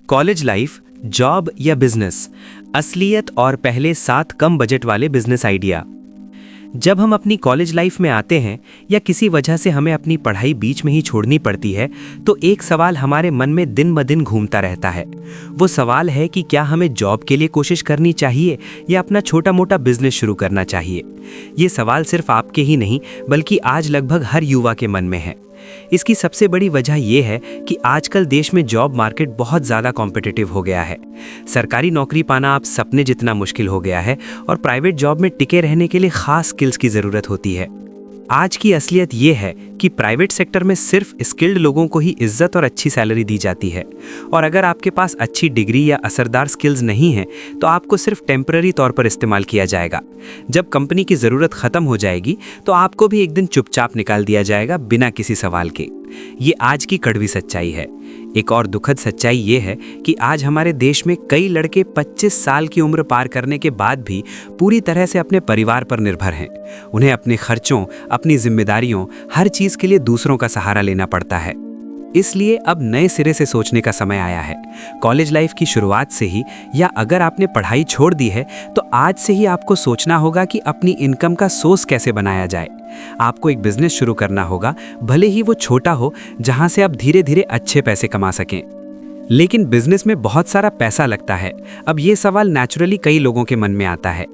College life, job या business, असलियत और पहले 7 कम बजट वाले बिजनेस आइडिया। जब हम अपनी कॉलेज लाइफ में आते हैं या किसी वजह से हमें अपनी पढ़ाई बीच में ही छोड़नी पड़ती है, तो एक सवाल हमारे मन में दिन ब दिन घूमता रहता है। वो सवाल है कि क्या हमें जॉब के लिए कोशिश करनी चाहिए या अपना छोटा मोटा बिजनेस शुरू करना चाहिए। ये सवाल सिर्फ आपके ही नहीं बल्कि आज लगभग हर युवा के मन में है। इसकी सबसे बड़ी वजह यह है कि आजकल देश में जॉब मार्केट बहुत ज़्यादा कॉम्पिटिटिव हो गया है। सरकारी नौकरी पाना अब सपने जितना मुश्किल हो गया है और प्राइवेट जॉब में टिके रहने के लिए खास स्किल्स की ज़रूरत होती है। आज की असलियत ये है कि प्राइवेट सेक्टर में सिर्फ स्किल्ड लोगों को ही इज्जत और अच्छी सैलरी दी जाती है, और अगर आपके पास अच्छी डिग्री या असरदार स्किल्स नहीं हैं तो आपको सिर्फ टेम्पररी तौर पर इस्तेमाल किया जाएगा। जब कंपनी की ज़रूरत ख़त्म हो जाएगी तो आपको भी एक दिन चुपचाप निकाल दिया जाएगा बिना किसी सवाल के। ये आज की कड़वी सच्चाई है। एक और दुखद सच्चाई ये है कि आज हमारे देश में कई लड़के 25 साल की उम्र पार करने के बाद भी पूरी तरह से अपने परिवार पर निर्भर हैं। उन्हें अपने खर्चों, अपनी जिम्मेदारियों, हर चीज़ के लिए दूसरों का सहारा लेना पड़ता है। इसलिए अब नए सिरे से सोचने का समय आया है। कॉलेज लाइफ की शुरुआत से ही, या अगर आपने पढ़ाई छोड़ दी है तो आज से ही आपको सोचना होगा कि अपनी इनकम का सोर्स कैसे बनाया जाए। आपको एक बिजनेस शुरू करना होगा, भले ही वो छोटा हो, जहां से आप धीरे धीरे अच्छे पैसे कमा सकें। लेकिन बिजनेस में बहुत सारा पैसा लगता है। अब ये सवाल नेचुरली कई लोगों के मन में आता है।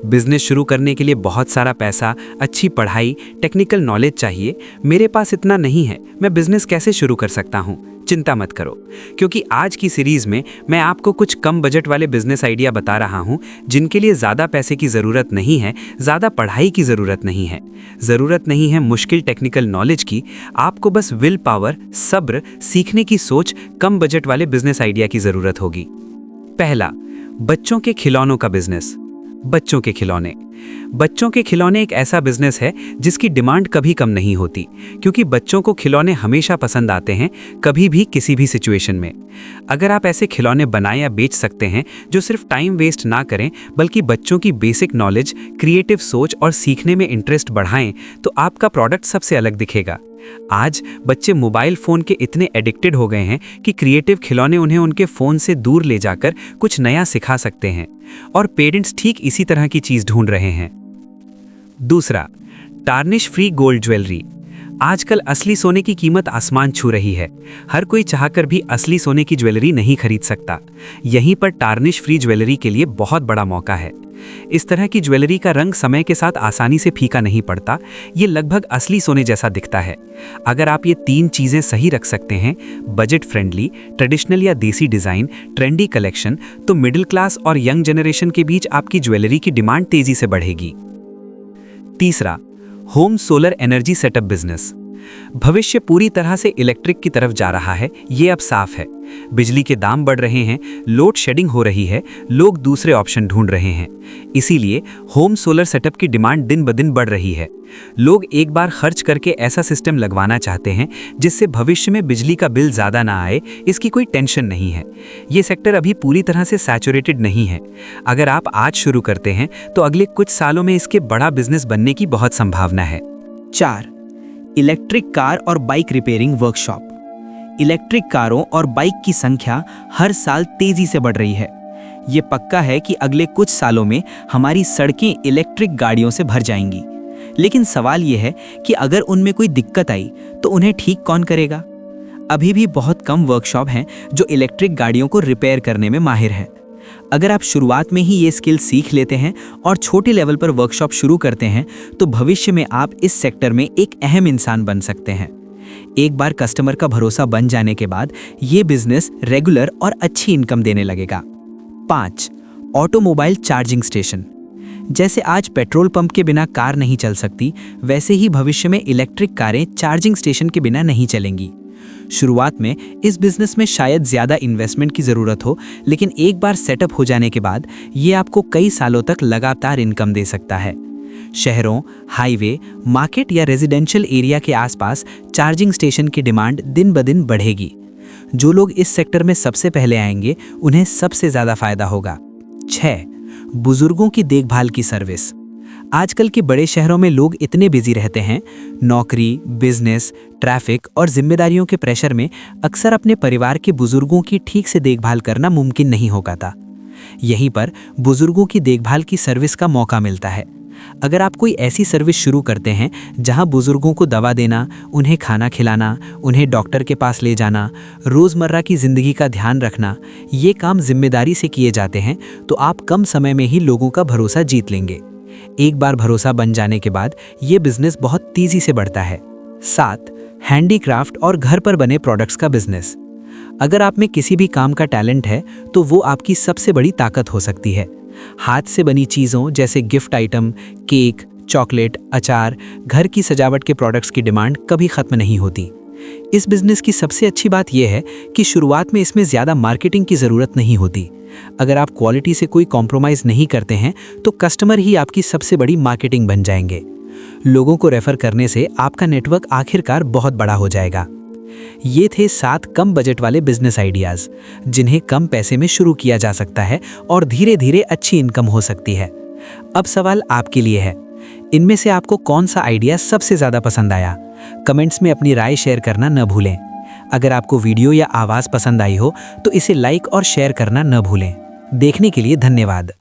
बिजनेस शुरू करने के लिए बहुत सारा पैसा, अच्छी पढ़ाई, टेक्निकल नॉलेज चाहिए। मेरे पास इतना नहीं है, मैं बिजनेस कैसे शुरू कर सकता हूँ? चिंता मत करो, क्योंकि आज की सीरीज में मैं आपको कुछ कम बजट वाले बिजनेस आइडिया बता रहा हूँ जिनके लिए ज़्यादा पैसे की ज़रूरत नहीं है, ज़्यादा पढ़ाई की ज़रूरत नहीं है, ज़रूरत नहीं है मुश्किल टेक्निकल नॉलेज की। आपको बस विल पावर, सब्र, सीखने की सोच, कम बजट वाले बिजनेस आइडिया की ज़रूरत होगी। पहला, बच्चों के खिलौनों का बिजनेस। बच्चों के खिलौने। बच्चों के खिलौने एक ऐसा बिजनेस है जिसकी डिमांड कभी कम नहीं होती, क्योंकि बच्चों को खिलौने हमेशा पसंद आते हैं, कभी भी किसी भी सिचुएशन में। अगर आप ऐसे खिलौने बनाएं या बेच सकते हैं जो सिर्फ टाइम वेस्ट ना करें बल्कि बच्चों की बेसिक नॉलेज, क्रिएटिव सोच और सीखने में इंटरेस्ट बढ़ाएं, तो आपका प्रोडक्ट सबसे अलग दिखेगा। आज बच्चे मोबाइल फ़ोन के इतने एडिक्टेड हो गए हैं कि क्रिएटिव खिलौने उन्हें उनके फ़ोन से दूर ले जाकर कुछ नया सिखा सकते हैं, और पेरेंट्स ठीक इसी तरह की चीज़ ढूंढ रहे हैं। दूसरा, टार्निश फ्री गोल्ड ज्वेलरी। आजकल असली सोने की कीमत आसमान छू रही है। हर कोई चाहकर भी असली सोने की ज्वेलरी नहीं खरीद सकता। यहीं पर टार्निश फ्री ज्वेलरी के लिए बहुत बड़ा मौका है। इस तरह की ज्वेलरी का रंग समय के साथ आसानी से फीका नहीं पड़ता। ये लगभग असली सोने जैसा दिखता है। अगर आप ये 3 चीज़ें सही रख सकते हैं, बजट फ्रेंडली, ट्रेडिशनल या देसी डिज़ाइन, ट्रेंडी कलेक्शन, तो मिडिल क्लास और यंग जनरेशन के बीच आपकी ज्वेलरी की डिमांड तेज़ी से बढ़ेगी। तीसरा, home solar energy setup business. भविष्य पूरी तरह से इलेक्ट्रिक की तरफ जा रहा है, ये अब साफ है। बिजली के दाम बढ़ रहे हैं, लोड शेडिंग हो रही है, लोग दूसरे ऑप्शन ढूंढ रहे हैं। इसीलिए होम सोलर सेटअप की डिमांड दिन ब दिन बढ़ रही है। लोग एक बार खर्च करके ऐसा सिस्टम लगवाना चाहते हैं जिससे भविष्य में बिजली का बिल ज़्यादा ना आए, इसकी कोई टेंशन नहीं है। ये सेक्टर अभी पूरी तरह से सैचुरेटेड नहीं है। अगर आप आज शुरू करते हैं तो अगले कुछ सालों में इसके बड़ा बिजनेस बनने की बहुत संभावना है। 4, इलेक्ट्रिक कार और बाइक रिपेयरिंग वर्कशॉप। इलेक्ट्रिक कारों और बाइक की संख्या हर साल तेजी से बढ़ रही है। ये पक्का है कि अगले कुछ सालों में हमारी सड़कें इलेक्ट्रिक गाड़ियों से भर जाएंगी। लेकिन सवाल ये है कि अगर उनमें कोई दिक्कत आई तो उन्हें ठीक कौन करेगा? अभी भी बहुत कम वर्कशॉप हैं जो इलेक्ट्रिक गाड़ियों को रिपेयर करने में माहिर हैं। अगर आप शुरुआत में ही ये स्किल सीख लेते हैं और छोटे लेवल पर वर्कशॉप शुरू करते हैं तो भविष्य में आप इस सेक्टर में एक अहम इंसान बन सकते हैं। एक बार कस्टमर का भरोसा बन जाने के बाद ये बिजनेस रेगुलर और अच्छी इनकम देने लगेगा। 5, ऑटोमोबाइल चार्जिंग स्टेशन। जैसे आज पेट्रोल पंप के बिना कार नहीं चल सकती, वैसे ही भविष्य में इलेक्ट्रिक कारें चार्जिंग स्टेशन के बिना नहीं चलेंगी। शुरुआत में इस बिजनेस में शायद ज़्यादा इन्वेस्टमेंट की ज़रूरत हो, लेकिन एक बार सेटअप हो जाने के बाद ये आपको कई सालों तक लगातार इनकम दे सकता है। शहरों, हाईवे, मार्केट या रेजिडेंशियल एरिया के आसपास चार्जिंग स्टेशन की डिमांड दिन ब दिन बढ़ेगी। जो लोग इस सेक्टर में सबसे पहले आएंगे उन्हें सबसे ज़्यादा फायदा होगा। 6, बुजुर्गों की देखभाल की सर्विस। आजकल के बड़े शहरों में लोग इतने बिजी रहते हैं, नौकरी, बिजनेस, ट्रैफिक और जिम्मेदारियों के प्रेशर में अक्सर अपने परिवार के बुजुर्गों की ठीक से देखभाल करना मुमकिन नहीं हो पाता। यहीं पर बुजुर्गों की देखभाल की सर्विस का मौका मिलता है। अगर आप कोई ऐसी सर्विस शुरू करते हैं जहां बुजुर्गों को दवा देना, उन्हें खाना खिलाना, उन्हें डॉक्टर के पास ले जाना, रोज़मर्रा की ज़िंदगी का ध्यान रखना, ये काम जिम्मेदारी से किए जाते हैं, तो आप कम समय में ही लोगों का भरोसा जीत लेंगे। एक बार भरोसा बन जाने के बाद ये बिजनेस बहुत तेजी से बढ़ता है। 7. हैंडीक्राफ्ट और घर पर बने प्रोडक्ट्स का बिजनेस। अगर आप में किसी भी काम का टैलेंट है तो वो आपकी सबसे बड़ी ताकत हो सकती है। हाथ से बनी चीज़ों जैसे गिफ्ट आइटम, केक, चॉकलेट, अचार, घर की सजावट के प्रोडक्ट्स की डिमांड कभी ख़त्म नहीं होती। इस बिज़नेस की सबसे अच्छी बात यह है कि शुरुआत में इसमें ज़्यादा मार्केटिंग की ज़रूरत नहीं होती। अगर आप क्वालिटी से कोई कॉम्प्रोमाइज़ नहीं करते हैं तो कस्टमर ही आपकी सबसे बड़ी मार्केटिंग बन जाएंगे। लोगों को रेफ़र करने से आपका नेटवर्क आखिरकार बहुत बड़ा हो जाएगा। ये थे 7 कम बजट वाले बिजनेस आइडियाज़ जिन्हें कम पैसे में शुरू किया जा सकता है और धीरे धीरे अच्छी इनकम हो सकती है। अब सवाल आपके लिए है, इनमें से आपको कौन सा आइडिया सबसे ज़्यादा पसंद आया? कमेंट्स में अपनी राय शेयर करना न भूलें। अगर आपको वीडियो या आवाज़ पसंद आई हो तो इसे लाइक और शेयर करना न भूलें। देखने के लिए धन्यवाद।